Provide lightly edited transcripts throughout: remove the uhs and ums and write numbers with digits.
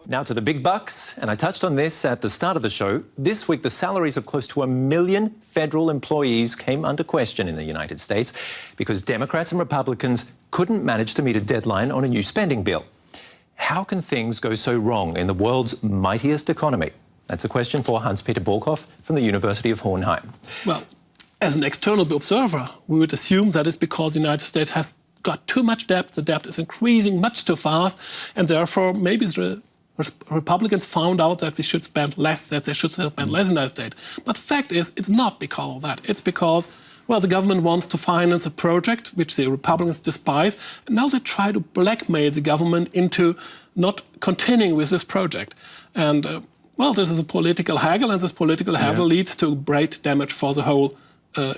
Now to the big bucks, and I touched on this at the start of the show. This week, the salaries of close to 1 million federal employees came under question in the United States because Democrats and Republicans couldn't manage to meet a deadline on a new spending bill. How can things go so wrong in the world's mightiest economy? That's a question for Hans-Peter Burghof from the University of Hohenheim. Well, as an external observer, we would assume that it's because the United States has got too much debt, the debt is increasing much too fast, and therefore maybe the Republicans found out that we should spend less, that they should spend less in the United States. But the fact is, it's not because of that. It's because, well, the government wants to finance a project which the Republicans despise, and now they try to blackmail the government into not continuing with this project. And, well, this is a political haggle, and this political haggle leads to great damage for the whole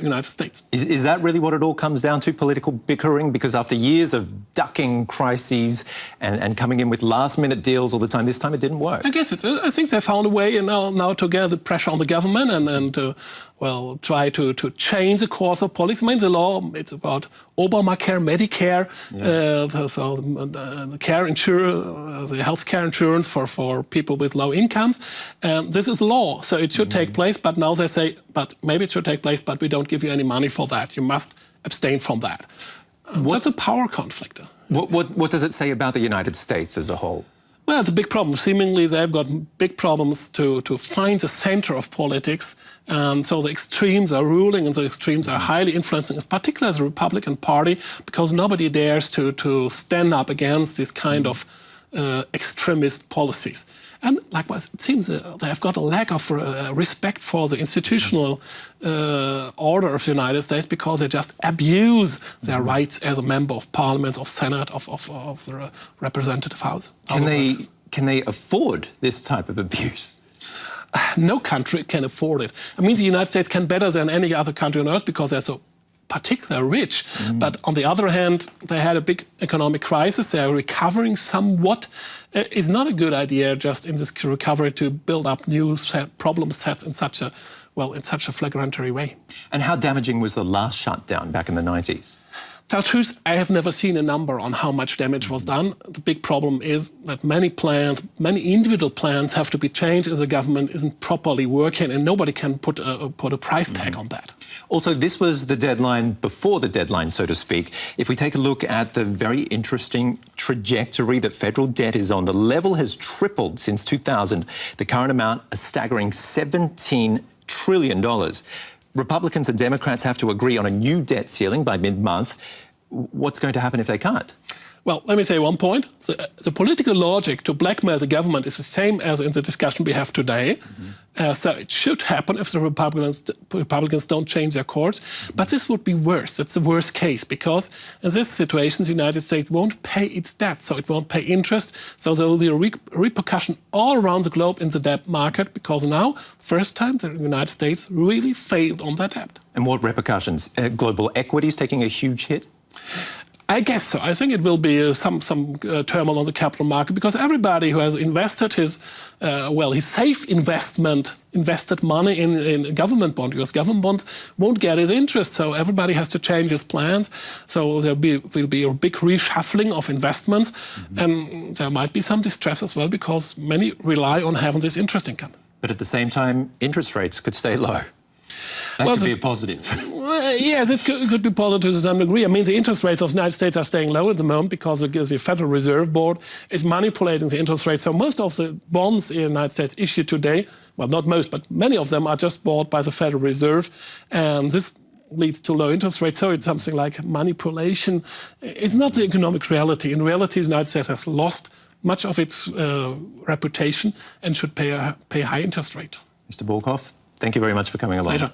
United States. Is that really what it all comes down to, political bickering? Because after years of ducking crises and coming in with last-minute deals all the time, this time it didn't work. I guess I think they found a way now to get the pressure on the government and to, well, try to change the course of politics. I mean, the law, it's about Obamacare, Medicare, so the care insurance, the health care insurance for people with low incomes. This is law, so it should take place. But now they say, but maybe it should take place, but we don't give you any money for that. You must abstain from that. That's a power conflict. What does it say about the United States as a whole? Well, it's a big problem. Seemingly, they've got big problems to find the center of politics. And so the extremes are ruling, and the extremes are highly influencing, particularly the Republican Party, because nobody dares to stand up against this kind of extremist policies. And likewise, it seems they've got a lack of respect for the institutional order of the United States, because they just abuse their rights as a member of Parliament, of Senate, of the Representative House. Can they afford this type of abuse? No country can afford it. I mean, the United States can better than any other country on earth because they're so particularly rich. But on the other hand, they had a big economic crisis. They are recovering somewhat. It's not a good idea just in this recovery to build up new problem sets in such a flagrantary way. And how damaging was the last shutdown back in the 90s? To tell the truth, I have never seen a number on how much damage was done. The big problem is that many individual plans have to be changed if the government isn't properly working, and nobody can put a price tag on that. Also, this was the deadline before the deadline, so to speak. If we take a look at the very interesting trajectory that federal debt is on, the level has tripled since 2000. The current amount, a staggering $17 trillion. Republicans and Democrats have to agree on a new debt ceiling by mid-month. What's going to happen if they can't? Well, let me say one point. The political logic to blackmail the government is the same as in the discussion we have today. So it should happen if the Republicans don't change their course. But this would be worse. That's the worst case, because in this situation, the United States won't pay its debt, so it won't pay interest. So there will be a repercussion all around the globe in the debt market, because now, first time, the United States really failed on that debt. And what repercussions? Global equities taking a huge hit? I guess so. I think it will be some turmoil on the capital market, because everybody who has invested his safe invested money in government bonds, because government bonds won't get his interest, so everybody has to change his plans. So there will be a big reshuffling of investments, and there might be some distress as well, because many rely on having this interest income. But at the same time, interest rates could stay low. That could be a positive. Yes, it could be positive to some degree. I mean, the interest rates of the United States are staying low at the moment because the Federal Reserve Board is manipulating the interest rates. So most of the bonds in the United States issued today, well, not most, but many of them are just bought by the Federal Reserve. And this leads to low interest rates. So it's something like manipulation. It's not the economic reality. In reality, the United States has lost much of its reputation and should pay a high interest rate. Mr. Burghof, thank you very much for coming along. Pleasure.